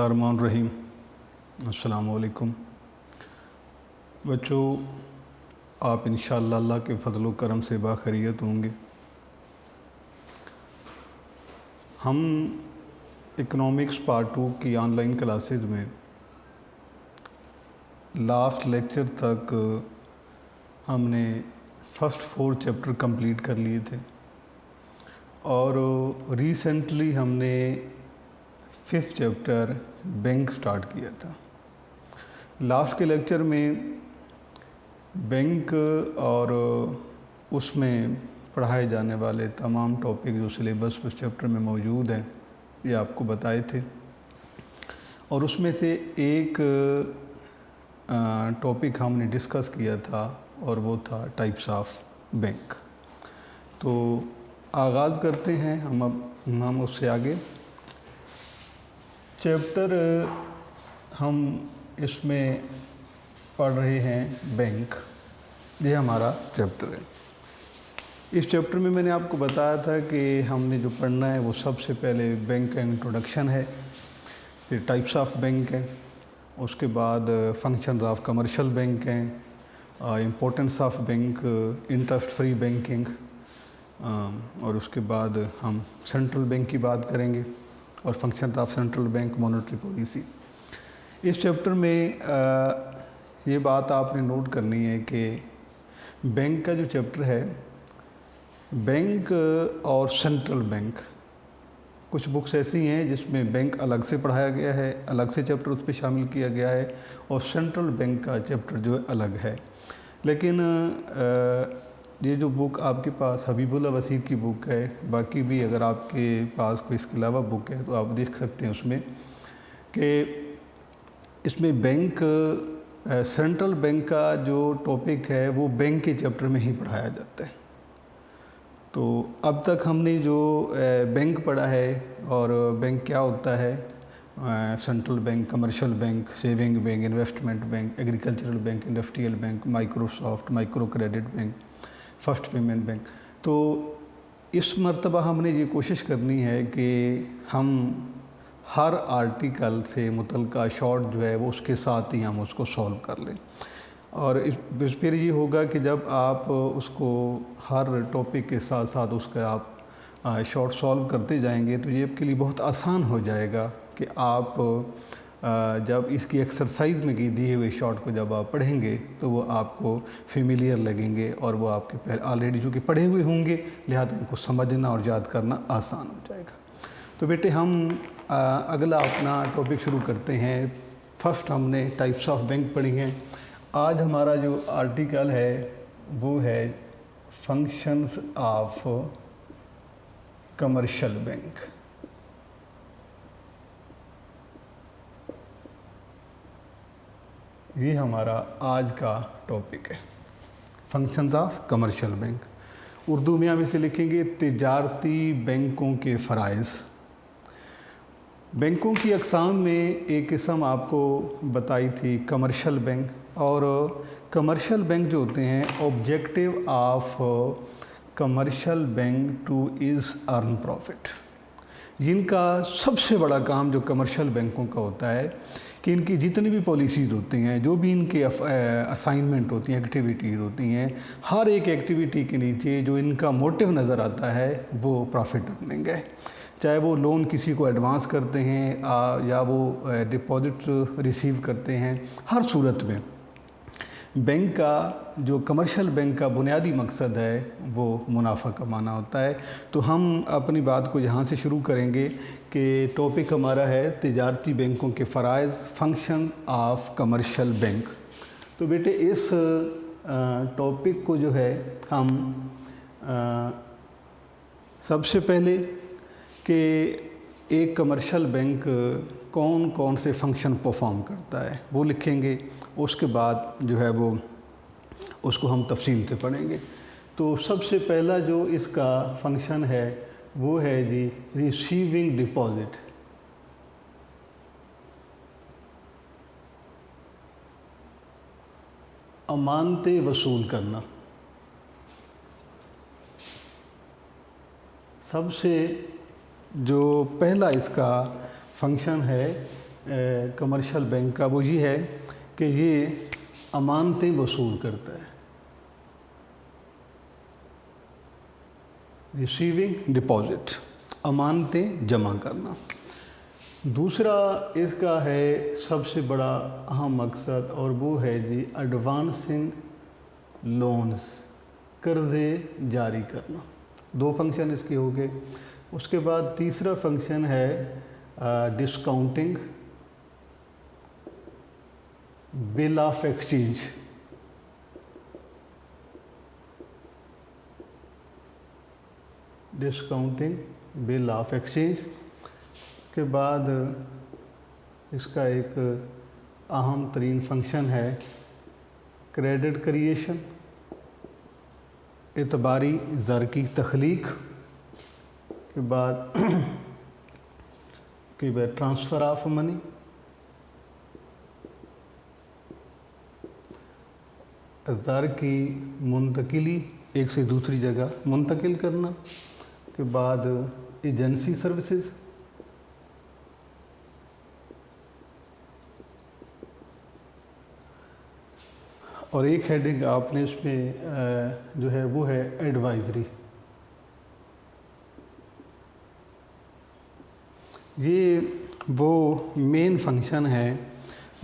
बिस्मिल्लाहिर्रहमानिर्रहीम। अस्सलाम वालेकुम बच्चों, आप इंशाअल्लाह अल्लाह के फ़ज़ल व करम से बाखैरियत होंगे। हम इकनॉमिक्स पार्ट 2 की ऑनलाइन क्लासेस में लास्ट लेक्चर तक हमने फर्स्ट 4 चैप्टर कंप्लीट कर लिए थे और रिसेंटली हमने 5th चैप्टर बैंक स्टार्ट किया था। लास्ट के लेक्चर में बैंक और उसमें पढ़ाए जाने वाले तमाम टॉपिक जो सिलेबस उस चैप्टर में मौजूद हैं ये आपको बताए थे और उसमें से एक टॉपिक हमने डिस्कस किया था और वो था टाइप्स ऑफ बैंक। तो आगाज़ करते हैं हम उससे आगे। चैप्टर हम इसमें पढ़ रहे हैं बैंक, ये हमारा चैप्टर है। इस चैप्टर में मैंने आपको बताया था कि हमने जो पढ़ना है वो सबसे पहले बैंक का इंट्रोडक्शन है, फिर टाइप्स ऑफ बैंक है, उसके बाद फंक्शंस ऑफ कमर्शियल बैंक हैं, importance of bank, interest free banking, और उसके बाद हम सेंट्रल बैंक की बात करेंगे और function of central bank, monetary policy. इस चैप्टर में ये बात आपने नोट करनी है कि बैंक का जो चैप्टर है, बैंक और सेंट्रल बैंक, कुछ बुक्स ऐसी हैं जिसमें बैंक अलग से पढ़ाया गया है, अलग से चैप्टर उस पर शामिल किया गया है और सेंट्रल बैंक का चैप्टर जो है अलग है। लेकिन ये जो बुक आपके पास हबीबुल्लाह वसीर की बुक है, बाकी भी अगर आपके पास कोई इसके अलावा बुक है तो आप देख सकते हैं उसमें कि इसमें बैंक सेंट्रल बैंक का जो टॉपिक है वो बैंक के चैप्टर में ही पढ़ाया जाता है। तो अब तक हमने जो बैंक पढ़ा है और बैंक क्या होता है, central bank, commercial bank, saving bank, investment bank, agricultural bank, industrial bank, Microsoft, micro credit bank, first payment bank. तो इस मर्तबा हमने ये कोशिश करनी है कि हम हर आर्टिकल से मुतल्लिका शॉर्ट जो है वो उसके साथ ही हम उसको सॉल्व कर लें और फिर ये होगा कि जब आप उसको हर टॉपिक के साथ साथ उसका आप शॉर्ट सॉल्व करते जाएंगे तो ये आपके लिए बहुत आसान हो जाएगा कि आप जब इसकी एक्सरसाइज में की दिए हुए शॉर्ट को जब आप पढ़ेंगे तो वो आपको फेमिलियर लगेंगे और वो आपके पहले ऑलरेडी जो कि पढ़े हुए होंगे, लिहाजा उनको समझना और याद करना आसान हो जाएगा। तो बेटे हम अगला अपना टॉपिक शुरू करते हैं। फर्स्ट हमने टाइप्स ऑफ बैंक पढ़ी हैं। आज हमारा जो आर्टिकल है वो है फंक्शंस ऑफ कमर्शियल बैंक। ये हमारा आज का टॉपिक है, functions of commercial bank. Urdu में हम इसे लिखेंगे तिजारती बैंकों के फ़राइज़। बैंकों की अक़साम में एक किस्म आपको बताई थी कमर्शियल बैंक, और कमर्शियल बैंक जो होते हैं objective of commercial bank two is earn profit. जिनका सबसे बड़ा काम जो कमर्शियल बैंकों का होता है कि इनकी जितनी भी पॉलिसीज़ होती हैं, जो भी इनके असाइनमेंट होती हैं, एक्टिविटीज़ होती हैं, हर एक एक्टिविटी के नीचे जो इनका मोटिव नज़र आता है वो प्रॉफिट अर्निंग है। चाहे वो लोन किसी को एडवांस करते हैं या वो डिपॉजिट रिसीव करते हैं, हर सूरत में बैंक का जो कमर्शियल बैंक का बुनियादी मकसद है वो मुनाफा कमाना होता है। तो हम अपनी बात को यहाँ से शुरू करेंगे कि टॉपिक हमारा है तिजारती बैंकों के फ़राइज़, फंक्शन ऑफ कमर्शियल बैंक। तो बेटे इस टॉपिक को जो है हम सबसे पहले कि एक कमर्शियल बैंक कौन कौन से फंक्शन परफॉर्म करता है वो लिखेंगे, उसके बाद जो है वो उसको हम तफसील से पढ़ेंगे। तो सबसे पहला जो इसका फंक्शन है वो है जी रिसीविंग डिपॉजिट। अमानतें वसूल करना। सबसे जो पहला इसका फंक्शन है कमर्शियल बैंक का वो ये है कि ये अमानतें वसूल करता है, रिसीविंग डिपॉजिट, अमानतें जमा करना। दूसरा इसका है सबसे बड़ा अहम मकसद, और वो है जी एडवांसिंग लोन्स, कर्ज़े जारी करना। 2 फंक्शन इसके हो गए। उसके बाद तीसरा फंक्शन है discounting bill of exchange. Discounting bill of exchange के बाद इसका एक अहम तरीन फंक्शन है क्रेडिट क्रिएशन, एतबारी ज़र की तख्लीक के बाद ट्रांसफ़र ऑफ मनी, ज़र की मुंतकिली, एक से दूसरी जगह मुंतकिल करना, के बाद एजेंसी सर्विसेज, और एक हेडिंग आपने इसमें जो है वो है एडवाइजरी। ये वो मेन फंक्शन है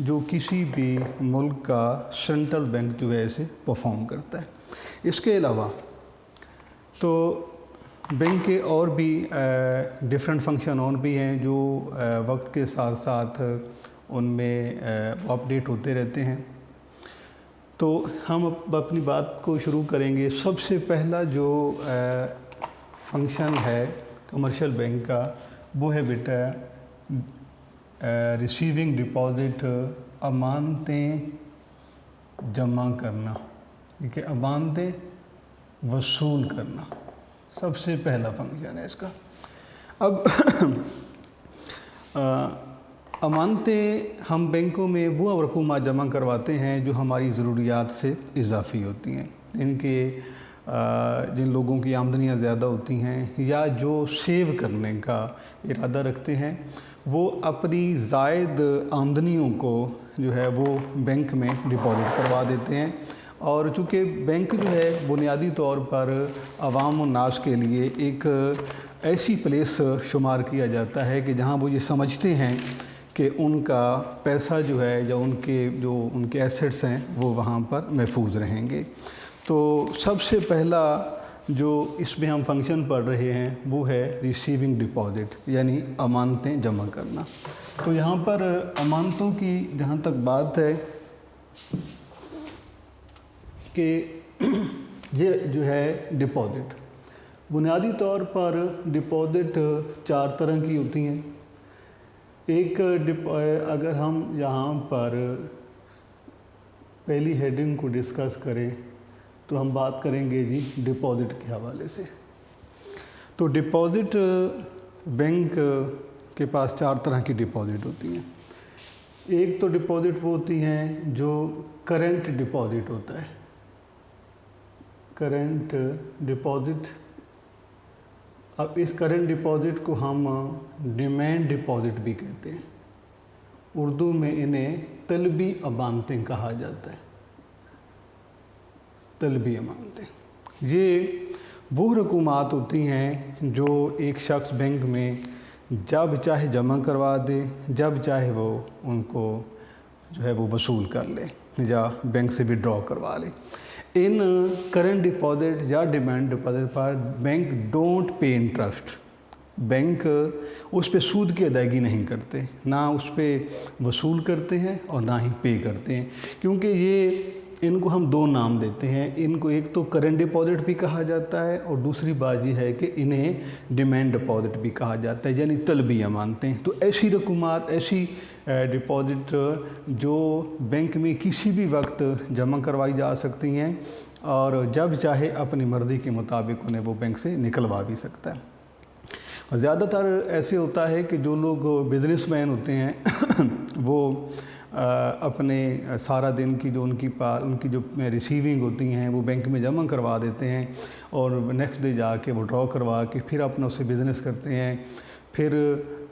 जो किसी भी मुल्क का सेंट्रल बैंक जो है इसे परफॉर्म करता है। इसके अलावा तो बैंक के और भी डिफरेंट फंक्शन और भी हैं जो वक्त के साथ साथ उनमें अपडेट होते रहते हैं। तो हम अब अपनी बात को शुरू करेंगे। सबसे पहला जो फंक्शन है कमर्शियल बैंक का वो है बेटा रिसीविंग डिपॉजिट, अमानतें जमा करना, ठीक है, अमानतें वसूल करना, सबसे पहला फंक्शन है इसका। अब अमानतें हम बैंकों में वो रकूमात जमा करवाते हैं जो हमारी ज़रूरियात से इजाफ़ी होती हैं, जिन लोगों की आमदनियाँ ज़्यादा होती हैं या जो सेव करने का इरादा रखते हैं, वो अपनी ज़ायद आमदनियों को जो है वो बैंक में डिपॉज़िट करवा देते हैं। और चूँकि बैंक जो है बुनियादी तौर पर अवाम और नास के लिए एक ऐसी प्लेस शुमार किया जाता है कि जहाँ वो ये समझते हैं कि उनका पैसा जो है या उनके एसेट्स हैं वो वहाँ पर महफूज रहेंगे। तो सबसे पहला जो इसमें हम फंक्शन पढ़ रहे हैं वो है रिसीविंग डिपॉजिट, यानी अमानतें जमा करना। तो यहाँ पर अमानतों की जहाँ तक बात है कि ये जो है डिपॉजिट, बुनियादी तौर पर डिपॉजिट 4 तरह की होती हैं। एक अगर हम यहाँ पर पहली हेडिंग को डिस्कस करें तो हम बात करेंगे जी डिपॉजिट के हवाले से। तो डिपॉजिट बैंक के पास 4 तरह की डिपॉजिट होती हैं। एक तो डिपॉजिट वो होती हैं जो करंट डिपॉजिट होता है, करंट डिपॉजिट। अब इस करंट डिपॉजिट को हम डिमांड डिपॉजिट भी कहते हैं। उर्दू में इन्हें तलबी अमानतें कहा जाता है, तलबी अमानतें। ये वो रकूमात होती हैं जो एक शख्स बैंक में जब चाहे जमा करवा दे, जब चाहे वो उनको जो है वो वसूल कर ले या बैंक से विड्रॉ करवा ले। इन करंट डिपॉजिट या डिमांड डिपॉजिट पर bank don't pay interest, bank उस पे सूद की अदायगी नहीं करते, ना उस पे वसूल करते हैं और ना ही पे करते हैं, क्योंकि ये इनको हम 2 नाम देते हैं। इनको एक तो करंट डिपॉजिट भी कहा जाता है और दूसरी बात ये है कि इन्हें डिमांड डिपॉजिट भी कहा जाता है, यानी तलबी अमानतें। तो ऐसी रकूमात, ऐसी डिपॉजिट जो बैंक में किसी भी वक्त जमा करवाई जा सकती हैं और जब चाहे अपनी मर्ज़ी के मुताबिक उन्हें वो बैंक से निकलवा भी सकता है। और ज़्यादातर ऐसे होता है कि जो लोग बिजनेसमैन होते हैं वो अपने सारा दिन की जो उनकी जो रिसीविंग होती हैं वो बैंक में जमा करवा देते हैं और नेक्स्ट डे जाके वो ड्रॉ करवा के फिर अपना उससे बिज़नेस करते हैं। फिर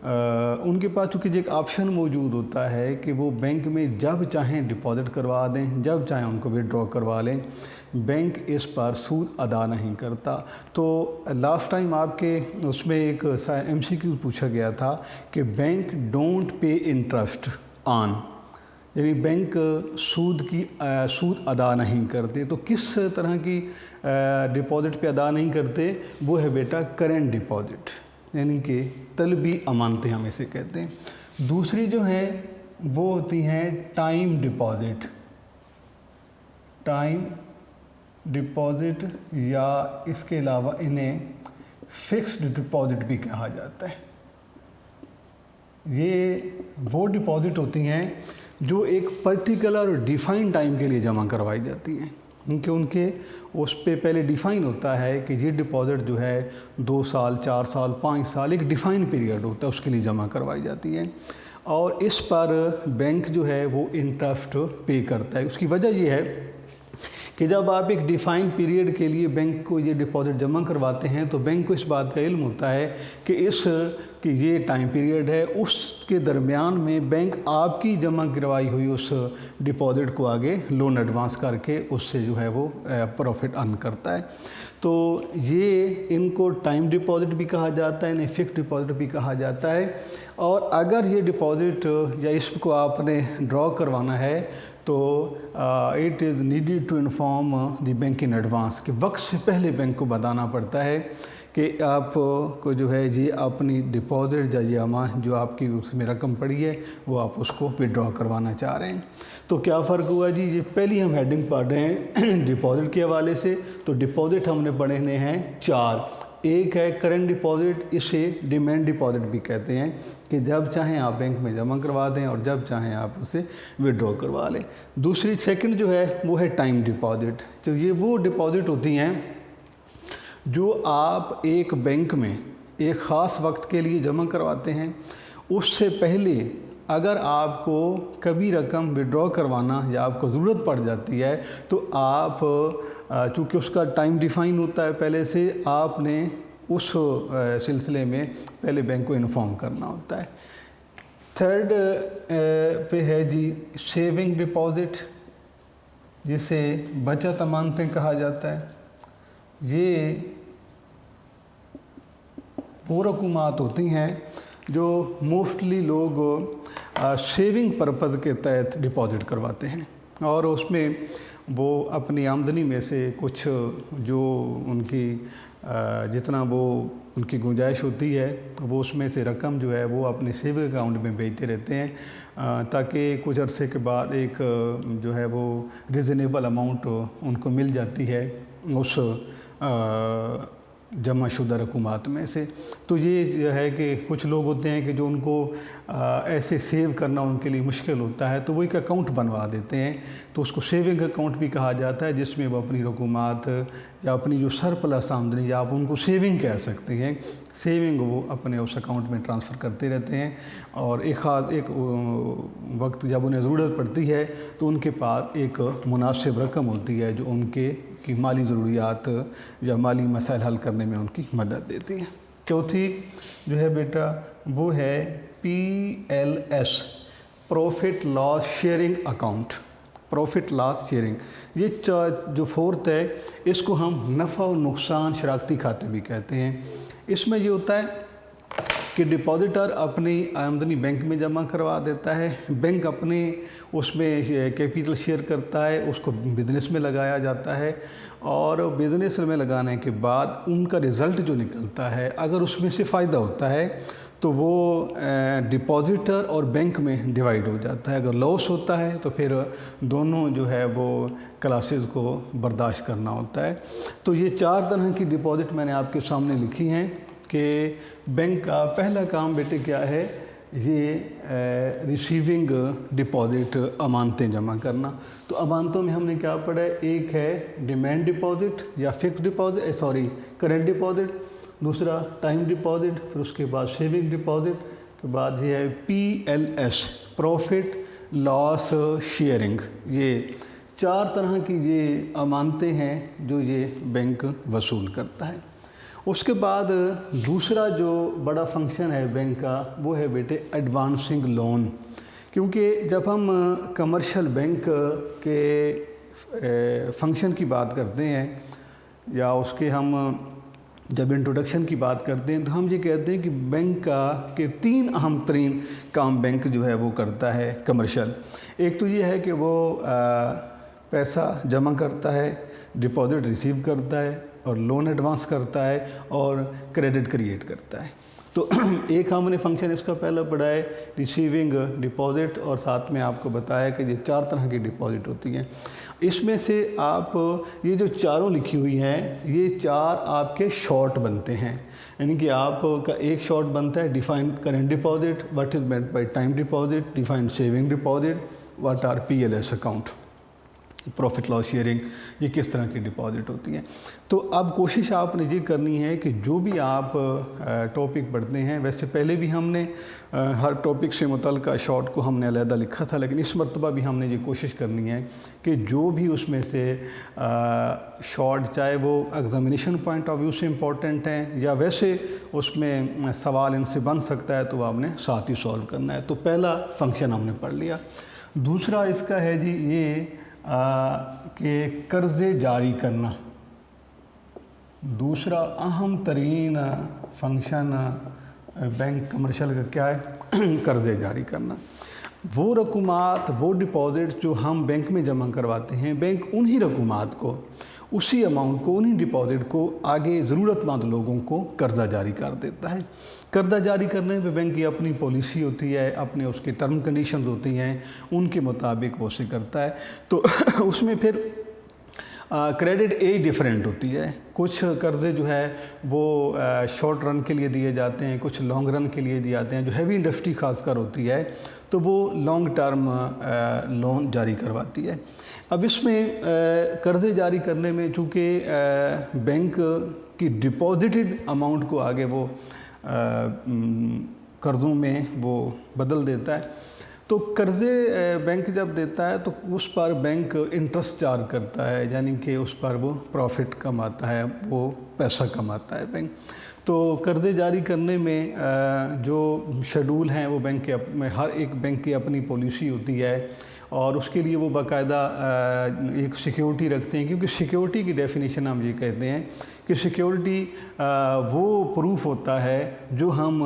उनके पास चूँकि एक ऑप्शन मौजूद होता है कि वो बैंक में जब चाहें डिपॉजिट करवा दें, जब चाहें उनको विड्रॉ करवा लें, बैंक इस पर सूद अदा नहीं करता। तो लास्ट टाइम आपके उसमें एक MCQ पूछा गया था कि bank don't pay interest on, यानी बैंक सूद अदा नहीं करते। तो किस तरह की डिपॉजिट पे अदा नहीं करते, वो है बेटा करेंट डिपॉजिट, यानी कि तलबी अमानतें हम इसे कहते हैं। दूसरी जो है वो होती हैं टाइम डिपॉजिट, टाइम डिपॉजिट, या इसके अलावा इन्हें फिक्स्ड डिपॉजिट भी कहा जाता है। ये वो डिपॉजिट होती हैं जो एक पर्टिकुलर और डिफ़ाइंड टाइम के लिए जमा करवाई जाती हैं, क्योंकि उनके उस पे पहले डिफ़ाइन होता है कि ये डिपॉजिट जो है 2 साल, 4 साल, 5 साल, एक डिफ़ाइन पीरियड होता है, उसके लिए जमा करवाई जाती है। और इस पर बैंक जो है वो इंटरेस्ट पे करता है। उसकी वजह ये है कि जब आप एक डिफ़ाइन पीरियड के लिए बैंक को ये डिपॉजिट जमा करवाते हैं तो बैंक को इस बात का इल्म होता है कि ये टाइम पीरियड है, उसके दरमियान में बैंक आपकी जमा करवाई हुई उस डिपॉजिट को आगे लोन एडवांस करके उससे जो है वो प्रॉफिट अर्न करता है। तो ये इनको टाइम डिपॉजिट भी कहा जाता है, इन्हें फिक्स्ड डिपॉजिट भी कहा जाता है। और अगर ये डिपॉजिट या इसको आपने ड्रॉ करवाना है तो it is needed to inform the bank in advance, कि वक्त से पहले बैंक को बताना पड़ता है कि आपको जो है ये अपनी डिपॉजिट या ये अमाउंट जो आपकी उसमें रकम पड़ी है वो आप उसको विड्रॉ करवाना चाह रहे हैं। तो क्या फ़र्क हुआ जी, ये पहली हम हेडिंग पढ़ रहे हैं डिपॉजिट के हवाले से। तो डिपॉजिट हमने पढ़े हैं 4। एक है करंट डिपॉजिट, इसे डिमांड डिपॉजिट भी कहते हैं, कि जब चाहें आप बैंक में जमा करवा दें और जब चाहें आप उसे विड्रॉ करवा लें। दूसरी सेकंड जो है वो है टाइम डिपॉजिट। तो ये वो डिपॉजिट होती हैं जो आप एक बैंक में एक ख़ास वक्त के लिए जमा करवाते हैं। उससे पहले अगर आपको कभी रकम विड्रॉ करवाना या आपको ज़रूरत पड़ जाती है तो आप चूँकि उसका टाइम डिफ़ाइन होता है पहले से, आपने उस सिलसिले में पहले बैंक को इन्फॉर्म करना होता है। थर्ड पे है जी सेविंग डिपॉज़िट, जिसे बचत अमानतें कहा जाता है। ये वो रकूमात होती हैं जो मोस्टली लोग सेविंग पर्पज़ के तहत डिपॉज़िट करवाते हैं, और उसमें वो अपनी आमदनी में से कुछ जो उनकी जितना वो उनकी गुंजाइश होती है वो उसमें से रकम जो है वो अपने सेविंग अकाउंट में भेजते रहते हैं, ताकि कुछ अरसे के बाद एक जो है वो रिजनेबल अमाउंट उनको मिल जाती है उस जमा शुदा रकूमात में से। तो ये जो है कि कुछ लोग होते हैं कि जो उनको ऐसे सेव करना उनके लिए मुश्किल होता है, तो वो एक अकाउंट बनवा देते हैं, तो उसको सेविंग अकाउंट भी कहा जाता है, जिसमें वो अपनी रकूमात या अपनी जो सरप्लस आमदनी, या आप उनको सेविंग कह सकते हैं, सेविंग वो अपने उस अकाउंट में ट्रांसफ़र करते रहते हैं। और एक वक्त जब उन्हें ज़रूरत पड़ती है तो उनके पास एक मुनासिब रकम होती है जो उनके की माली ज़रूरियात या माली मसाइल हल करने में उनकी मदद देती है। चौथी जो है बेटा वो है PLS, profit loss sharing account, profit loss sharing. ये जो फोर्थ है इसको हम नफ़ा और नुकसान शराकती खाते भी कहते हैं। इसमें ये होता है कि डिपॉजिटर अपनी आमदनी बैंक में जमा करवा देता है, बैंक अपने उसमें कैपिटल शेयर करता है, उसको बिज़नेस में लगाया जाता है, और बिज़नेस में लगाने के बाद उनका रिज़ल्ट जो निकलता है अगर उसमें से फ़ायदा होता है तो वो डिपॉजिटर और बैंक में डिवाइड हो जाता है। अगर लॉस होता है तो फिर दोनों जो है वो क्लासेस को बर्दाश्त करना होता है। तो ये 4 तरह की डिपॉजिट मैंने आपके सामने लिखी हैं कि बैंक का पहला काम बेटे क्या है, ये रिसीविंग डिपॉजिट अमानतें जमा करना। तो अमानतों में हमने क्या पढ़ा है, एक है डिमांड डिपॉजिट या फिक्स्ड डिपॉजिट, करंट डिपॉजिट, दूसरा टाइम डिपॉजिट, फिर उसके बाद सेविंग डिपॉजिट के बाद ये है PLS, प्रॉफिट लॉस शेयरिंग। ये 4 तरह की ये अमानतें हैं जो ये बैंक वसूल करता है। उसके बाद दूसरा जो बड़ा फंक्शन है बैंक का वो है बेटे एडवांसिंग लोन, क्योंकि जब हम कमर्शियल बैंक के फंक्शन की बात करते हैं या उसके हम जब इंट्रोडक्शन की बात करते हैं तो हम ये कहते हैं कि बैंक का के 3 अहम तरीन काम बैंक जो है वो करता है कमर्शियल। एक तो ये है कि वो पैसा जमा करता है, डिपॉजिट रिसीव करता है और लोन एडवांस करता है और क्रेडिट क्रिएट करता है। तो एक हमने फंक्शन इसका पहला पढ़ा है रिसीविंग डिपॉजिट, और साथ में आपको बताया कि ये 4 तरह की डिपॉजिट होती हैं। इसमें से आप ये जो चारों लिखी हुई हैं ये 4 आपके शॉर्ट बनते हैं, यानी कि आपका एक शॉर्ट बनता है defined current deposit, what is meant by time deposit, defined saving deposit, what are PLS account, profit loss sharing, ये किस तरह की डिपॉजिट होती हैं। तो अब कोशिश आपने ये करनी है कि जो भी आप टॉपिक पढ़ते हैं, वैसे पहले भी हमने हर टॉपिक से मुतल्लिक़ शॉर्ट को हमने अलहदा लिखा था, लेकिन इस मरतबा भी हमने ये कोशिश करनी है कि जो भी उसमें से शॉर्ट, चाहे वो एग्ज़ामिनेशन पॉइंट ऑफ व्यू से इम्पॉर्टेंट हैं या वैसे उसमें सवाल इनसे बन सकता है, तो आपने साथ ही सॉल्व करना है। तो पहला फंक्शन हमने पढ़ लिया। दूसरा इसका है जी ये कि कर्ज़े जारी करना। दूसरा अहम तरीन फंक्शन बैंक कमर्शियल का क्या है? कर्ज़े जारी करना। वो रकूमात, वो डिपॉज़िट जो हम बैंक में जमा करवाते हैं, बैंक उन्हीं रकूमात को, उसी अमाउंट को, उन्हीं डिपॉज़िट को आगे ज़रूरतमंद लोगों को कर्ज़ा जारी कर देता है। कर्ज़ा जारी करने पे बैंक की अपनी पॉलिसी होती है, अपने उसके टर्म कंडीशंस होती हैं, उनके मुताबिक वो से करता है। तो उसमें फिर क्रेडिट एज डिफरेंट होती है। कुछ कर्ज़े जो है वो शॉर्ट रन के लिए दिए जाते हैं, कुछ लॉन्ग रन के लिए दिए जाते हैं। जो हैवी इंडस्ट्री खासकर होती है तो वो लॉन्ग टर्म लोन जारी करवाती है। अब इसमें कर्ज़े जारी करने में चूँकि बैंक की डिपॉजिटेड अमाउंट को आगे वो कर्ज़ों में वो बदल देता है। तो कर्ज़े बैंक जब देता है तो उस पर बैंक इंटरेस्ट चार्ज करता है, यानी कि उस पर वो प्रॉफिट कमाता है, वो पैसा कमाता है बैंक। तो कर्ज़े जारी करने में जो शेड्यूल हैं वो बैंक के हर एक बैंक की अपनी पॉलिसी होती है, और उसके लिए वो बाकायदा एक सिक्योरिटी रखते हैं, क्योंकि सिक्योरिटी की डेफिनेशन हम ये कहते हैं कि सिक्योरिटी वो प्रूफ होता है जो हम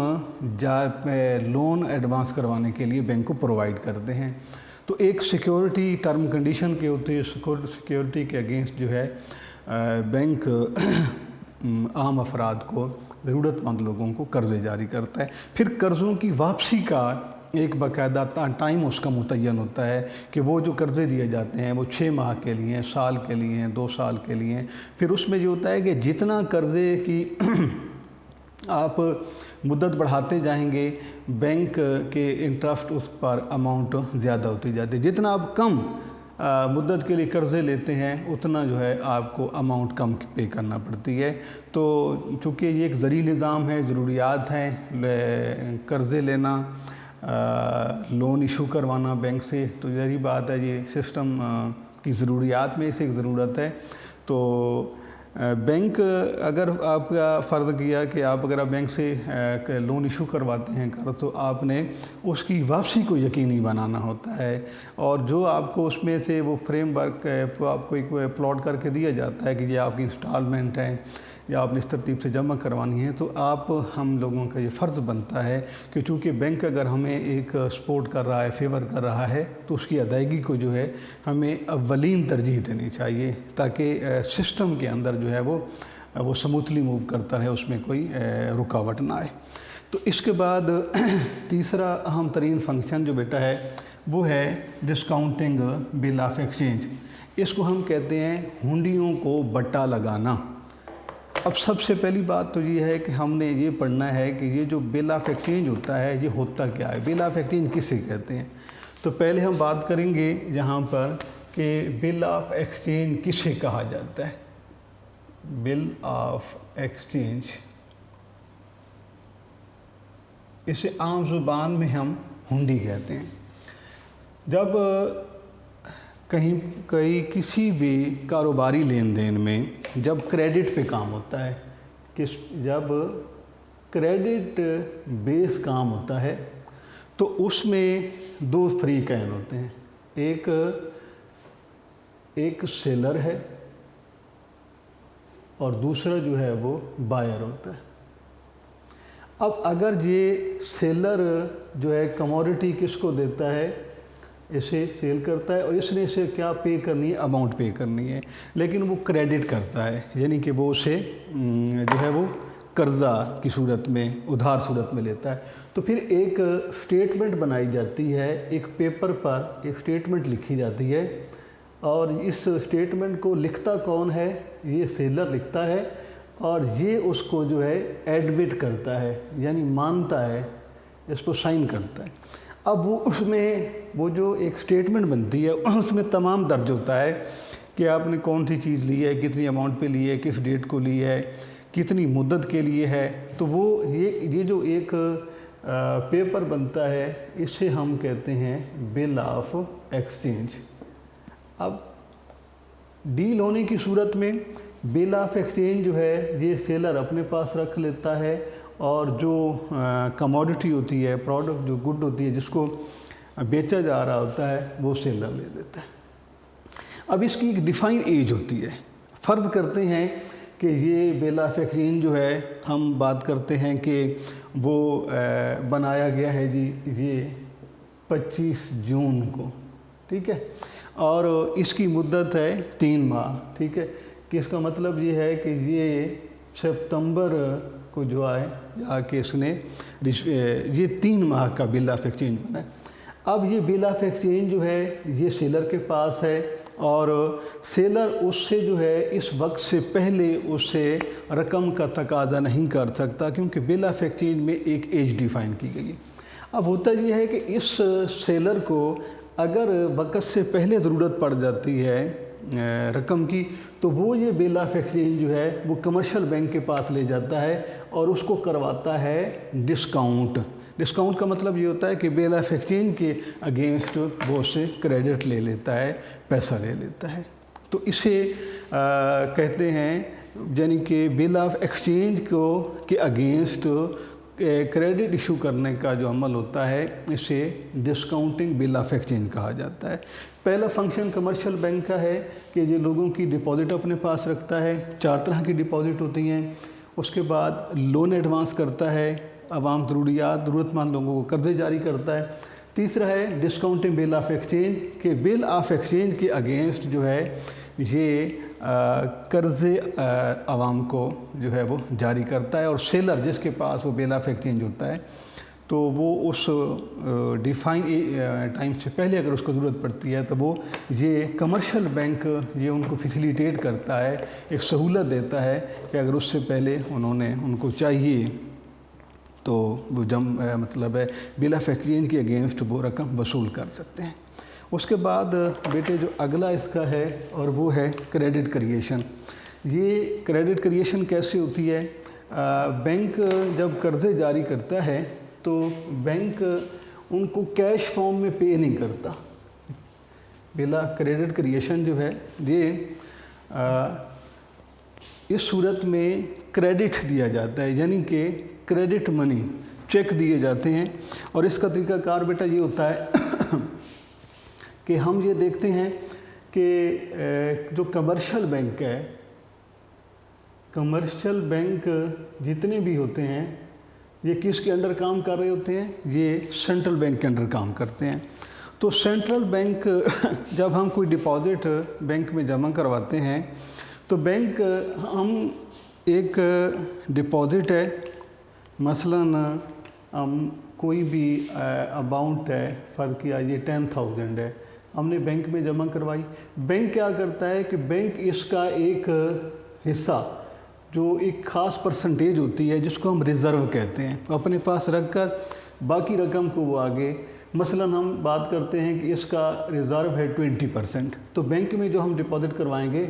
लोन एडवांस करवाने के लिए बैंक को प्रोवाइड करते हैं। तो एक सिक्योरिटी टर्म कंडीशन के होते हैं, सिक्योरिटी के अगेंस्ट जो है बैंक आम अफराद को, ज़रूरतमंद लोगों को कर्ज़े जारी करता है। फिर कर्ज़ों की वापसी का एक बाकायदा टाइम उसका मुतय्यन होता है कि वो जो कर्ज़े दिए जाते हैं वो 6 माह के लिए हैं, साल के लिए हैं, 2 साल के लिए हैं। फिर उसमें ये होता है कि जितना कर्ज़े की आप मुद्दत बढ़ाते जाएंगे, बैंक के इंटरेस्ट उस पर अमाउंट ज़्यादा होती जाती है। जितना आप कम मुद्दत के लिए कर्ज़े लेते हैं उतना जो है आपको अमाउंट कम पे करना पड़ती है। तो चूँकि ये एक ज़रूरी निज़ाम है, ज़रूरियात हैं, कर्ज़े लेना, लोन इशू करवाना बैंक से, तो ज़ाहिर बात है ये सिस्टम की ज़रूरियात में से एक ज़रूरत है। तो बैंक अगर आपका फ़र्ज़ किया कि आप बैंक से लोन इशू करवाते हैं तो आपने उसकी वापसी को यकीनी बनाना होता है, और जो आपको उसमें से वो फ्रेमवर्क आपको एक प्लॉट करके दिया जाता है कि ये आपकी इंस्टॉलमेंट है या आपने इस तरतीब से जमा करवानी है, तो हम लोगों का ये फ़र्ज़ बनता है कि चूँकि बैंक अगर हमें एक सपोर्ट कर रहा है, फेवर कर रहा है, तो उसकी अदायगी को जो है हमें अव्वलीन तरजीह देनी चाहिए, ताकि सिस्टम के अंदर जो है वो स्मूथली मूव करता रहे, उसमें कोई रुकावट ना आए। तो इसके बाद तीसरा अहम तरीन फंक्शन जो बेटा है वो है डिस्काउंटिंग बिल ऑफ एक्सचेंज। इसको हम कहते हैं हुंडियों को बट्टा लगाना। अब सबसे पहली बात तो ये है कि हमने ये पढ़ना है कि ये जो बिल ऑफ एक्सचेंज होता है ये होता क्या है, बिल ऑफ एक्सचेंज किसे कहते हैं। तो पहले हम बात करेंगे यहाँ पर कि बिल ऑफ एक्सचेंज किसे कहा जाता है। बिल ऑफ एक्सचेंज, इसे आम ज़ुबान में हम हुंडी कहते हैं। जब किसी भी कारोबारी लेन देन में जब क्रेडिट पे काम होता है, कि जब क्रेडिट बेस काम होता है तो उसमें दो फ्री कैन होते हैं, एक सेलर है और दूसरा जो है वो बायर होता है। अब अगर ये सेलर जो है कमोडिटी किसको देता है, इसे सेल करता है और इसने इसे क्या पे करनी है, अमाउंट पे करनी है, लेकिन वो क्रेडिट करता है, यानी कि वो उसे जो है वो कर्ज़ा की सूरत में, उधार सूरत में लेता है। तो फिर एक स्टेटमेंट बनाई जाती है, एक पेपर पर एक स्टेटमेंट लिखी जाती है और इस स्टेटमेंट को लिखता कौन है, ये सेलर लिखता है और ये उसको जो है एडमिट करता है, यानी मानता है, इसको साइन करता है। अब वो उसमें वो जो एक स्टेटमेंट बनती है उसमें तमाम दर्ज होता है कि आपने कौन सी चीज़ ली है, कितनी अमाउंट पे ली है, किस डेट को ली है, कितनी मुद्दत के लिए है। तो वो ये जो एक पेपर बनता है इसे हम कहते हैं बिल ऑफ एक्सचेंज। अब डील होने की सूरत में बिल ऑफ एक्सचेंज जो है ये सेलर अपने पास रख लेता है और जो कमोडिटी होती है, प्रोडक्ट जो गुड होती है जिसको बेचा जा रहा होता है, वो सेलर ले लेता है। अब इसकी एक डिफ़ाइन एज होती है। फ़र्ज़ करते हैं कि ये बिल ऑफ एक्सचेंज जो है, हम बात करते हैं कि वो बनाया गया है जी ये 25 जून को, ठीक है, और इसकी मुद्दत है 3 माह, ठीक है, कि इसका मतलब ये है कि ये सितंबर को जो आए जाके इसने ये 3 माह का बिल ऑफ एक्सचेंज बना है। अब ये बिल ऑफ एक्सचेंज जो है ये सेलर के पास है और सेलर उससे जो है इस वक्त से पहले उससे रकम का तकाजा नहीं कर सकता, क्योंकि बिल ऑफ एक्सचेंज में एक एज डिफ़ाइन की गई है। अब होता ये है कि इस सेलर को अगर वक्त से पहले ज़रूरत पड़ जाती है रकम की, तो वो ये बिल ऑफ एक्सचेंज जो है वो कमर्शियल बैंक के पास ले जाता है और उसको करवाता है डिस्काउंट। डिस्काउंट का मतलब ये होता है कि बिल ऑफ एक्सचेंज के अगेंस्ट वो उससे क्रेडिट ले लेता है, पैसा ले लेता है। तो इसे कहते हैं, यानी कि बिल ऑफ एक्सचेंज को के अगेंस्ट क्रेडिट इशू करने का जो अमल होता है इसे डिस्काउंटिंग बिल ऑफ एक्सचेंज कहा जाता है। पहला फंक्शन कमर्शियल बैंक का है कि ये लोगों की डिपॉजिट अपने पास रखता है। 4 तरह की डिपॉजिट होती हैं। उसके बाद लोन एडवांस करता है, आवाम ज़रूरियात ज़रूरतमंद लोगों को कर्ज़े जारी करता है। तीसरा है डिस्काउंटिंग बिल ऑफ एक्सचेंज के बिल ऑफ एक्सचेंज के अगेंस्ट जो है ये कर्ज़े आवाम को जो है वो जारी करता है और सेलर जिसके पास वो बिल ऑफ एक्सचेंज होता है तो वो उस डिफ़ाइन टाइम से पहले अगर उसको ज़रूरत पड़ती है तो वो ये कमर्शियल बैंक ये उनको फैसिलिटेट करता है, एक सहूलत देता है कि अगर उससे पहले उनको चाहिए तो वो मतलब है बिल ऑफ एक्सचेंज के अगेंस्ट वो रकम वसूल कर सकते हैं। उसके बाद बेटे जो अगला इसका है और वो है क्रेडिट क्रिएशन। ये क्रेडिट क्रिएशन कैसे होती है? बैंक जब कर्ज़े जारी करता है तो बैंक उनको कैश फॉर्म में पे नहीं करता। बिला क्रेडिट क्रिएशन जो है ये इस सूरत में क्रेडिट दिया जाता है, यानी कि क्रेडिट मनी चेक दिए जाते हैं। और इसका तरीक़ाकार बेटा ये होता है कि हम ये देखते हैं कि जो कमर्शियल बैंक है, कमर्शियल बैंक जितने भी होते हैं ये किसके अंडर काम कर रहे होते हैं? ये सेंट्रल बैंक के अंडर काम करते हैं। तो सेंट्रल बैंक जब हम कोई डिपॉजिट बैंक में जमा करवाते हैं तो बैंक हम एक डिपॉजिट है, मसलन हम कोई भी अमाउंट है, फ़र्ज़ किया ये 10,000 है, हमने बैंक में जमा करवाई। बैंक क्या करता है कि बैंक इसका एक हिस्सा जो एक ख़ास परसेंटेज होती है जिसको हम रिज़र्व कहते हैं अपने पास रख कर बाकी रकम को वो आगे, मसलन हम बात करते हैं कि इसका रिज़र्व है 20%, तो बैंक में जो हम डिपॉजिट करवाएंगे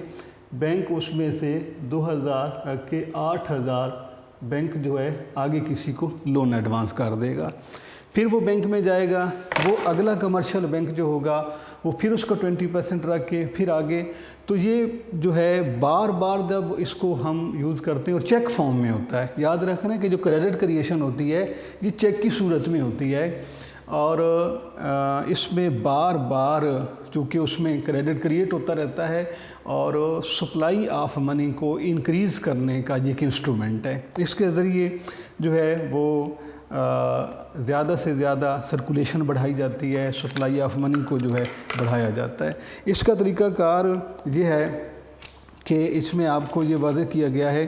बैंक उसमें से 2,000 रख के 8,000 बैंक जो है आगे किसी को लोन एडवांस कर देगा। پھر وہ بینک میں جائے گا، وہ اگلا کمرشل بینک جو ہوگا وہ پھر اس کو 20% رکھ کے پھر آگے. تو یہ جو ہے بار بار جب اس کو ہم یوز کرتے ہیں اور چیک فارم میں ہوتا ہے. یاد رکھنا کہ جو کریڈٹ کریشن ہوتی ہے یہ چیک کی صورت میں ہوتی ہے، اور اس میں بار بار چونکہ اس میں کریڈٹ کریٹ ہوتا رہتا ہے اور سپلائی آف منی کو انکریز کرنے کا یہ ایک انسٹرومنٹ ہے. اس کے ذریعے جو ہے وہ زیادہ سے زیادہ سرکولیشن بڑھائی جاتی ہے، سپلائی آف منی کو جو ہے بڑھایا جاتا ہے. اس کا طریقہ کار یہ ہے کہ اس میں آپ کو یہ واضح کیا گیا ہے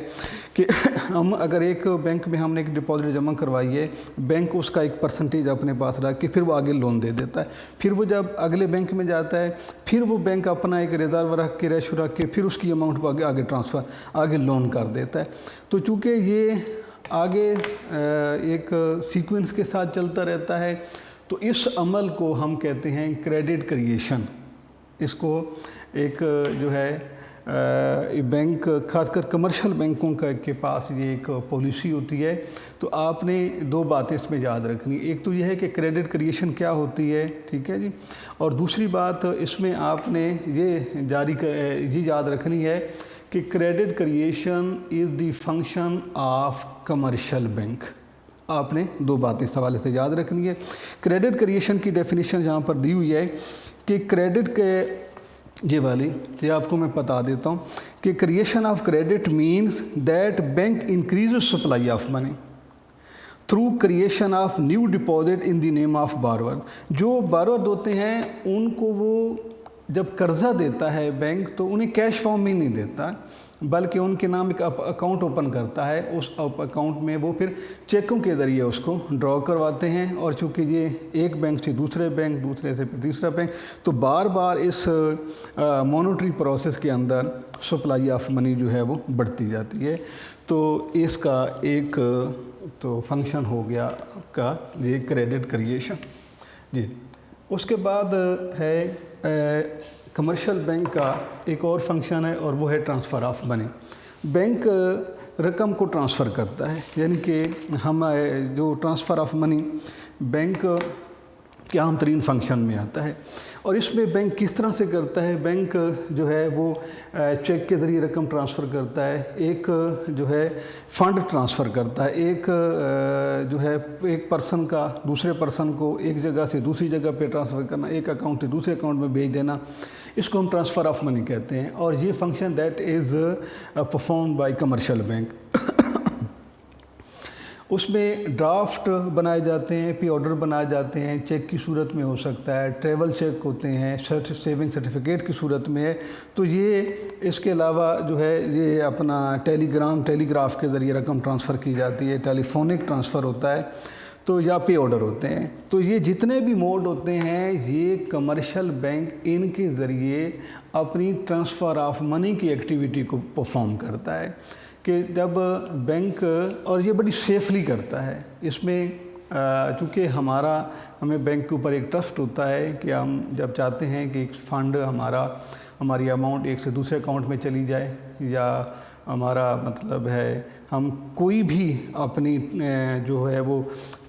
کہ ہم اگر ایک بینک میں ہم نے ایک ڈپازٹ جمع کروائی ہے، بینک اس کا ایک پرسنٹیج اپنے پاس رکھ کے پھر وہ آگے لون دے دیتا ہے. پھر وہ جب اگلے بینک میں جاتا ہے پھر وہ بینک اپنا ایک ریزرو رکھ کے ریشو رکھ کے پھر اس کی اماؤنٹ کو آگے ٹرانسفر آگے لون کر دیتا ہے. تو چونکہ یہ آگے ایک سیکوینس کے ساتھ چلتا رہتا ہے تو اس عمل کو ہم کہتے ہیں کریڈٹ کریشن. اس کو ایک جو ہے بینک خاص کر کمرشل بینکوں کے پاس یہ ایک پالیسی ہوتی ہے. تو آپ نے دو باتیں اس میں یاد رکھنی. ایک تو یہ ہے کہ کریڈٹ کریشن کیا ہوتی ہے، ٹھیک ہے جی، اور دوسری بات اس میں آپ نے یہ یاد رکھنی ہے کہ credit creation is the function of commercial bank. آپ نے دو باتیں اس حوالے سے یاد رکھنی ہے. کریڈٹ کریشن کی ڈیفینیشن یہاں پر دی ہوئی ہے کہ کریڈٹ کے یہ آپ کو میں بتا دیتا ہوں کہ creation of credit means that bank increases supply of money through creation of new deposit in the name of borrower. جو بارور ہوتے ہیں ان کو وہ جب قرضہ دیتا ہے بینک تو انہیں کیش فارم میں نہیں دیتا بلکہ ان کے نام ایک اکاؤنٹ اوپن کرتا ہے. اس اکاؤنٹ میں وہ پھر چیکوں کے ذریعے اس کو ڈرا کرواتے ہیں، اور چونکہ یہ ایک بینک سے دوسرے بینک، دوسرے سے پھر تیسرا بینک، تو بار بار اس مانیٹری پروسیس کے اندر سپلائی آف منی جو ہے وہ بڑھتی جاتی ہے. تو اس کا ایک تو فنکشن ہو گیا آپ کا یہ کریڈٹ کریشن جی. اس کے بعد ہے کمرشل بینک کا ایک اور فنکشن ہے اور وہ ہے ٹرانسفر آف منی. بینک رقم کو ٹرانسفر کرتا ہے، یعنی کہ ہم جو ٹرانسفر آف منی بینک کے عام ترین فنکشن میں آتا ہے. اور اس میں بینک کس طرح سے کرتا ہے؟ بینک جو ہے وہ چیک کے ذریعے رقم ٹرانسفر کرتا ہے، ایک جو ہے فنڈ ٹرانسفر کرتا ہے، ایک جو ہے ایک پرسن کا دوسرے پرسن کو ایک جگہ سے دوسری جگہ پہ ٹرانسفر کرنا، ایک اکاؤنٹ سے دوسرے اکاؤنٹ میں بھیج دینا، اس کو ہم ٹرانسفر آف منی کہتے ہیں. اور یہ function that is performed by commercial bank. اس میں ڈرافٹ بنائے جاتے ہیں، پی آرڈر بنائے جاتے ہیں، چیک کی صورت میں ہو سکتا ہے، ٹریول چیک ہوتے ہیں، سیونگ سرٹیفکیٹ کی صورت میں ہے. تو یہ اس کے علاوہ جو ہے یہ اپنا ٹیلی گراف کے ذریعے رقم ٹرانسفر کی جاتی ہے، ٹیلی فونک ٹرانسفر ہوتا ہے، تو یا پے آرڈر ہوتے ہیں. تو یہ جتنے بھی موڈ ہوتے ہیں یہ کمرشل بینک ان کے ذریعے اپنی ٹرانسفر آف منی کی ایکٹیویٹی کو پرفارم کرتا ہے. کہ جب بینک، اور یہ بڑی سیفلی کرتا ہے، اس میں چونکہ ہمیں بینک کے اوپر ایک ٹرسٹ ہوتا ہے کہ ہم جب چاہتے ہیں کہ ایک فنڈ ہماری اماؤنٹ ایک سے دوسرے اکاؤنٹ میں چلی جائے، یا ہمارا مطلب ہے ہم کوئی بھی اپنی جو ہے وہ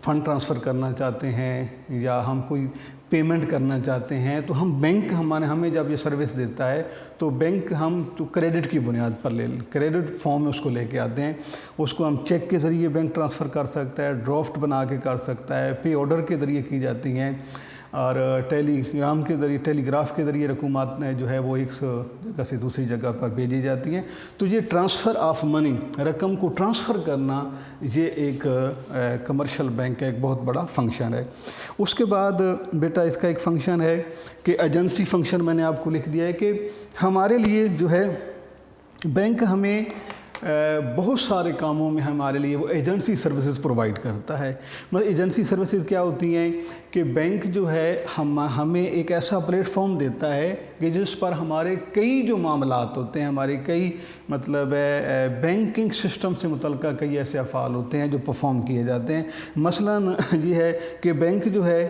فنڈ ٹرانسفر کرنا چاہتے ہیں یا ہم کوئی پیمنٹ کرنا چاہتے ہیں، تو ہم بینک ہمیں جب یہ سروس دیتا ہے تو بینک ہم تو کریڈٹ کی بنیاد پر کریڈٹ فارم میں اس کو لے کے آتے ہیں. اس کو ہم چیک کے ذریعے بینک ٹرانسفر کر سکتا ہے، ڈرافٹ بنا کے کر سکتا ہے، پے آرڈر کے ذریعے کی جاتی ہیں، اور ٹیلی گراف کے ذریعے رقومات جو ہے وہ ایک جگہ سے دوسری جگہ پر بھیجی جاتی ہیں. تو یہ ٹرانسفر آف منی، رقم کو ٹرانسفر کرنا، یہ ایک کمرشل بینک کا ایک بہت بڑا فنکشن ہے. اس کے بعد بیٹا اس کا ایک فنکشن ہے کہ ایجنسی فنکشن میں نے آپ کو لکھ دیا ہے کہ ہمارے لیے جو ہے بینک ہمیں بہت سارے کاموں میں ہمارے لیے وہ ایجنسی سروسز پرووائڈ کرتا ہے. مطلب ایجنسی سروسز کیا ہوتی ہیں کہ بینک جو ہے ہمیں ایک ایسا پلیٹ فارم دیتا ہے کہ جس پر ہمارے کئی جو معاملات ہوتے ہیں، ہمارے کئی مطلب بینکنگ سسٹم سے متعلقہ کئی ایسے افعال ہوتے ہیں جو پرفارم کیے جاتے ہیں. مثلاً یہ ہے کہ بینک جو ہے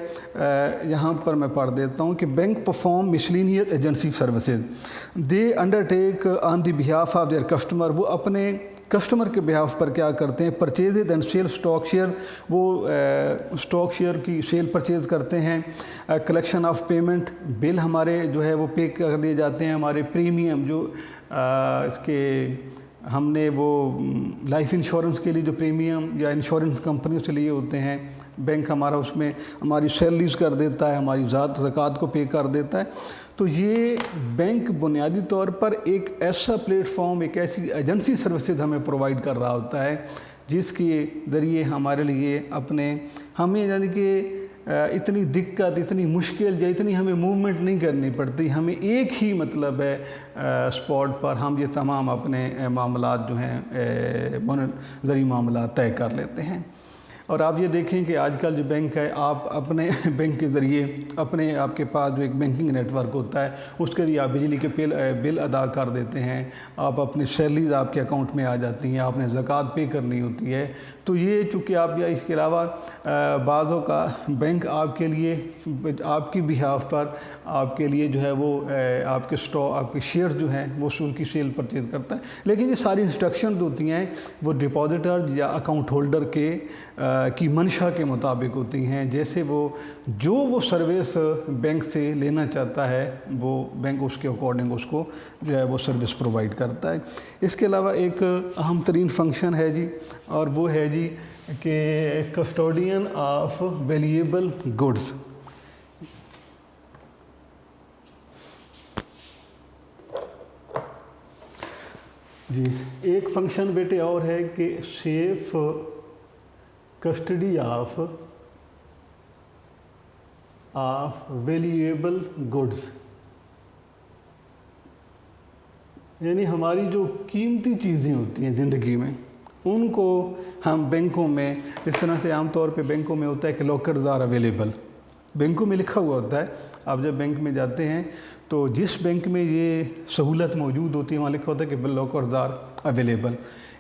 یہاں پر میں پڑھ دیتا ہوں کہ bank perform miscellaneous agency services they undertake on the behalf of their customer. وہ اپنے کسٹمر کے بہاف پر کیا کرتے ہیں، purchase and sale stock share, وہ اسٹاک شیئر کی سیل پرچیز کرتے ہیں، کلیکشن آف پیمنٹ، بل ہمارے جو ہے وہ پے کر دیے جاتے ہیں، ہمارے پریمیم جو اس کے ہم نے وہ لائف انشورنس کے لیے جو پریمیم یا انشورنس کمپنیوں سے لیے ہوتے ہیں، بینک ہمارا اس میں ہماری سیلریز کر دیتا ہے، ہماری زکوٰۃ کو پے کر دیتا ہے۔ تو یہ بینک بنیادی طور پر ایک ایسا پلیٹ فارم، ایک ایسی ایجنسی سروسز ہمیں پرووائڈ کر رہا ہوتا ہے جس کے ذریعے ہمارے لیے ہمیں یعنی کہ اتنی دقت، اتنی مشکل یا اتنی ہمیں موومنٹ نہیں کرنی پڑتی، ہمیں ایک ہی مطلب ہے اسپاٹ پر ہم یہ تمام اپنے معاملات جو ہیں زرعی معاملات طے کر لیتے ہیں۔ اور آپ یہ دیکھیں کہ آج کل جو بینک ہے، آپ اپنے بینک کے ذریعے آپ کے پاس جو ایک بینکنگ نیٹ ورک ہوتا ہے، اس کے لیے آپ بجلی کے بل ادا کر دیتے ہیں، آپ اپنی سیلریز آپ کے اکاؤنٹ میں آ جاتی ہیں، آپ نے زکوٰۃ پے کرنی ہوتی ہے۔ تو یہ چونکہ آپ یا اس کے علاوہ بعضوں کا بینک آپ کے لیے آپ کی بہاف پر آپ کے لیے جو ہے وہ آپ کے شیئر جو ہیں وہ ان کی سیل پرچیز کرتا ہے، لیکن یہ ساری انسٹرکشنز ہوتی ہیں وہ ڈپازیٹر یا اکاؤنٹ ہولڈر کی منشا کے مطابق ہوتی ہیں، جیسے وہ سروس بینک سے لینا چاہتا ہے وہ بینک اس کے اکارڈنگ اس کو جو ہے وہ سروس پرووائڈ کرتا ہے۔ اس کے علاوہ ایک اہم ترین فنکشن ہے جی، اور وہ ہے جی کہ کسٹوڈین آف ویلیبل گڈز۔ جی ایک فنکشن بیٹے اور ہے کہ safe custody of valuable goods, یعنی ہماری جو قیمتی چیزیں ہوتی ہیں زندگی میں ان کو ہم بینکوں میں اس طرح سے عام طور پہ بینکوں میں ہوتا ہے کہ لاکرز آر اویلیبل، بینکوں میں لکھا ہوا ہوتا ہے۔ آپ جب بینک میں جاتے ہیں تو جس بینک میں یہ سہولت موجود ہوتی ہے وہاں لکھا ہوتا ہے کہ لاکرز آر اویلیبل۔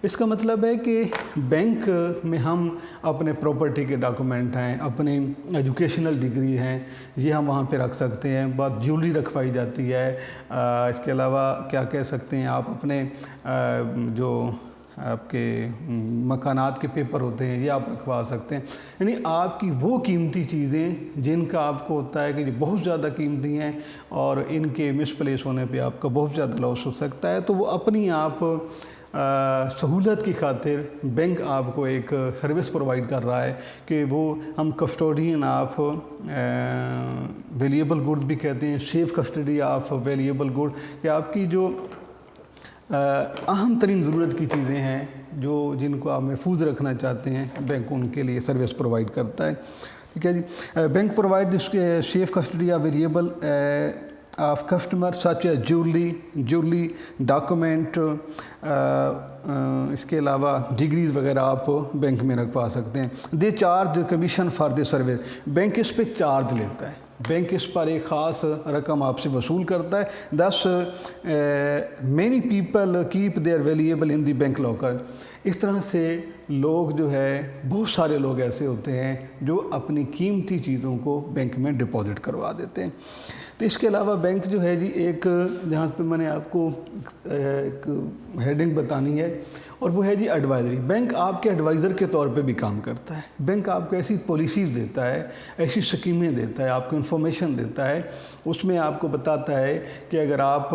اس کا مطلب ہے کہ بینک میں ہم اپنے پراپرٹی کے ڈاکومنٹ ہیں، اپنے ایجوکیشنل ڈگری ہیں، یہ ہم وہاں پہ رکھ سکتے ہیں، بات جیولری رکھوائی جاتی ہے۔ اس کے علاوہ کیا کہہ سکتے ہیں، آپ اپنے جو آپ کے مکانات کے پیپر ہوتے ہیں یہ آپ رکھوا سکتے ہیں، یعنی آپ کی وہ قیمتی چیزیں جن کا آپ کو ہوتا ہے کہ یہ بہت زیادہ قیمتی ہیں اور ان کے مس پلیس ہونے پہ آپ کا بہت زیادہ لاس ہو سکتا ہے، تو وہ اپنی آپ سہولت کی خاطر بینک آپ کو ایک سروس پرووائڈ کر رہا ہے کہ وہ ہم کسٹوڈین آف ویلیبل گڈ بھی کہتے ہیں، safe custody of valuable good, کہ آپ کی جو اہم ترین ضرورت کی چیزیں ہیں جن کو آپ محفوظ رکھنا چاہتے ہیں، بینک ان کے لیے سروس پرووائڈ کرتا ہے۔ ٹھیک ہے جی، bank provide safe custody of valuable of customer such as jewellery document, اس کے علاوہ ڈگریز وغیرہ آپ بینک میں رکھوا سکتے ہیں۔ They charge commission for the service, bank اس پہ چارج لیتا ہے، بینک اس پر ایک خاص رقم آپ سے وصول کرتا ہے۔ This many people keep their valuable in the bank locker, اس طرح سے لوگ جو ہے بہت سارے لوگ ایسے ہوتے ہیں جو اپنی قیمتی چیزوں کو بینک میں ڈپازٹ کروا دیتے ہیں۔ تو اس کے علاوہ بینک جو ہے جی ایک جہاں پہ میں نے آپ کو ایک ہیڈنگ بتانی ہے، اور وہ ہے جی ایڈوائزری۔ بینک آپ کے ایڈوائزر کے طور پہ بھی کام کرتا ہے، بینک آپ کو ایسی پالیسیز دیتا ہے، ایسی سکیمیں دیتا ہے، آپ کو انفارمیشن دیتا ہے، اس میں آپ کو بتاتا ہے کہ اگر آپ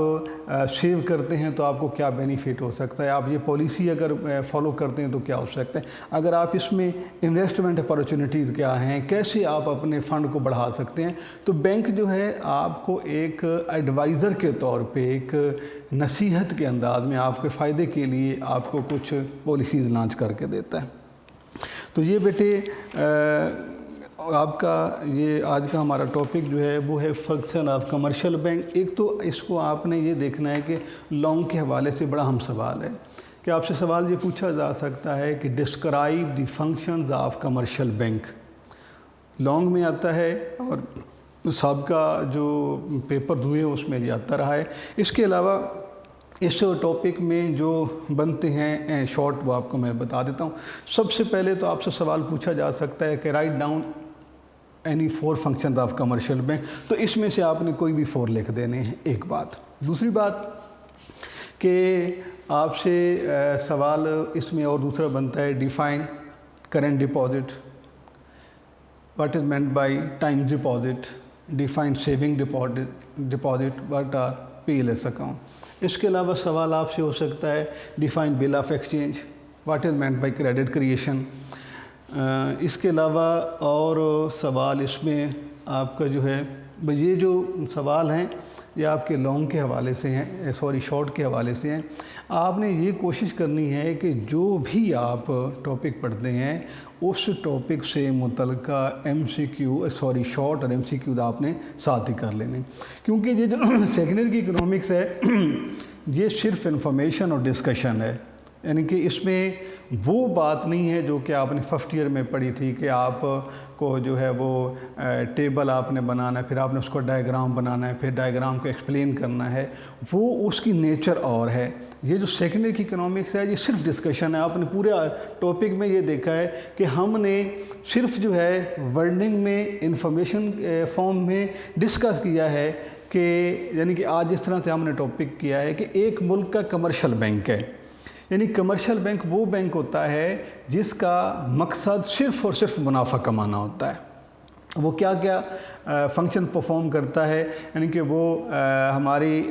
سیو کرتے ہیں تو آپ کو کیا بینیفٹ ہو سکتا ہے، آپ یہ پالیسی اگر فالو کرتے ہیں تو کیا ہو سکتا ہے، اگر آپ اس میں انویسٹمنٹ اپارچونیٹیز کیا ہیں، کیسے آپ اپنے فنڈ کو بڑھا سکتے ہیں۔ تو بینک جو ہے آپ کو ایک ایڈوائزر کے طور پہ ایک نصیحت کے انداز میں آپ کے فائدے کے لیے آپ کو کچھ پالیسیز لانچ کر کے دیتا ہے۔ تو یہ بیٹے آپ کا یہ آج کا ہمارا ٹاپک جو ہے وہ ہے فنکشن آف کمرشل بینک۔ ایک تو اس کو آپ نے یہ دیکھنا ہے کہ لانگ کے حوالے سے بڑا اہم سوال ہے کہ آپ سے سوال یہ پوچھا جا سکتا ہے کہ describe the functions of commercial bank, long میں آتا ہے اور سابقہ جو پیپر ہوئے اس میں یہ آتا رہا ہے۔ اس کے علاوہ اس ٹاپک میں جو بنتے ہیں شارٹ وہ آپ کو میں بتا دیتا ہوں۔ سب سے پہلے تو آپ سے سوال پوچھا جا سکتا ہے کہ write down any 4 functions of commercial bank, تو اس میں سے آپ نے کوئی بھی 4 لکھ دینے ہیں، ایک بات۔ دوسری بات کہ آپ سے سوال اس میں اور دوسرا بنتا ہے define current deposit, what is meant by time deposit, define saving deposit, what are P L S account. اس کے علاوہ سوال آپ سے ہو سکتا ہے define bill of exchange, what is meant by credit creation. اس کے علاوہ اور سوال اس میں آپ کا جو ہے یہ جو سوال ہیں یہ آپ کے لانگ کے حوالے سے ہیں، شارٹ کے حوالے سے ہیں۔ آپ نے یہ کوشش کرنی ہے کہ جو بھی آپ ٹاپک پڑھتے ہیں اس ٹاپک سے متعلقہ شارٹ اور ایم سی کیو آپ نے ساتھ ہی کر لینے، کیونکہ یہ جو سیکنڈ ایئر کی اکنامکس ہے یہ صرف انفارمیشن اور ڈسکشن ہے، یعنی کہ اس میں وہ بات نہیں ہے جو کہ آپ نے فرسٹ ایئر میں پڑھی تھی کہ آپ کو جو ہے وہ ٹیبل آپ نے بنانا ہے، پھر آپ نے اس کو ڈائیگرام بنانا ہے، پھر ڈائیگرام کو ایکسپلین کرنا ہے، وہ اس کی نیچر اور ہے۔ یہ جو سیکنڈ ایئر کی اکنامکس ہے یہ صرف ڈسکشن ہے۔ آپ نے پورے ٹاپک میں یہ دیکھا ہے کہ ہم نے صرف جو ہے ورڈنگ میں انفارمیشن فارم میں ڈسکس کیا ہے کہ یعنی کہ آج جس طرح سے ہم نے ٹاپک کیا ہے کہ ایک ملک کا کمرشل بینک ہے، یعنی کمرشل بینک وہ بینک ہوتا ہے جس کا مقصد صرف اور صرف منافع کمانا ہوتا ہے۔ وہ کیا کیا فنکشن پرفارم کرتا ہے، یعنی کہ وہ ہماری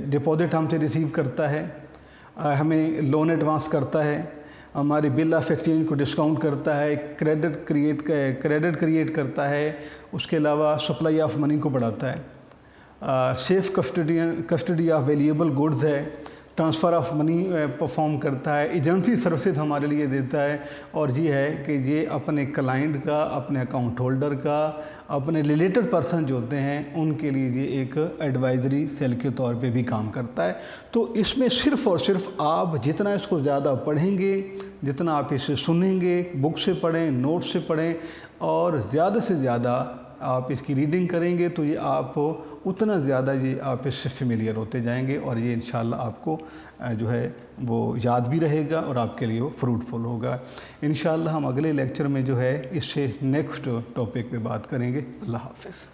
ڈپازٹ ہم سے ریسیو کرتا ہے، ہمیں لون ایڈوانس کرتا ہے، ہماری بل آف ایکسچینج کو ڈسکاؤنٹ کرتا ہے، کریڈٹ کریٹ کرتا ہے، اس کے علاوہ سپلائی آف منی کو بڑھاتا ہے، safe custody of valuable goods ہے، ٹرانسفر آف منی پرفارم کرتا ہے، ایجنسی سروسز ہمارے لیے دیتا ہے، اور یہ ہے کہ یہ اپنے کلائنٹ کا، اپنے اکاؤنٹ ہولڈر کا، اپنے ریلیٹڈ پرسن جو ہوتے ہیں ان کے لیے یہ ایک ایڈوائزری سیل کے طور پہ بھی کام کرتا ہے۔ تو اس میں صرف اور صرف آپ جتنا اس کو زیادہ پڑھیں گے، جتنا آپ اسے سنیں گے، بک سے پڑھیں، نوٹ سے پڑھیں، اور زیادہ سے زیادہ آپ اس کی ریڈنگ کریں گے تو یہ آپ اتنا زیادہ یہ آپ اس سے فیملیئر ہوتے جائیں گے، اور یہ انشاءاللہ آپ کو جو ہے وہ یاد بھی رہے گا اور آپ کے لیے وہ فروٹفل ہوگا۔ انشاءاللہ ہم اگلے لیکچر میں جو ہے اس سے نیکسٹ ٹاپک پہ بات کریں گے۔ اللہ حافظ۔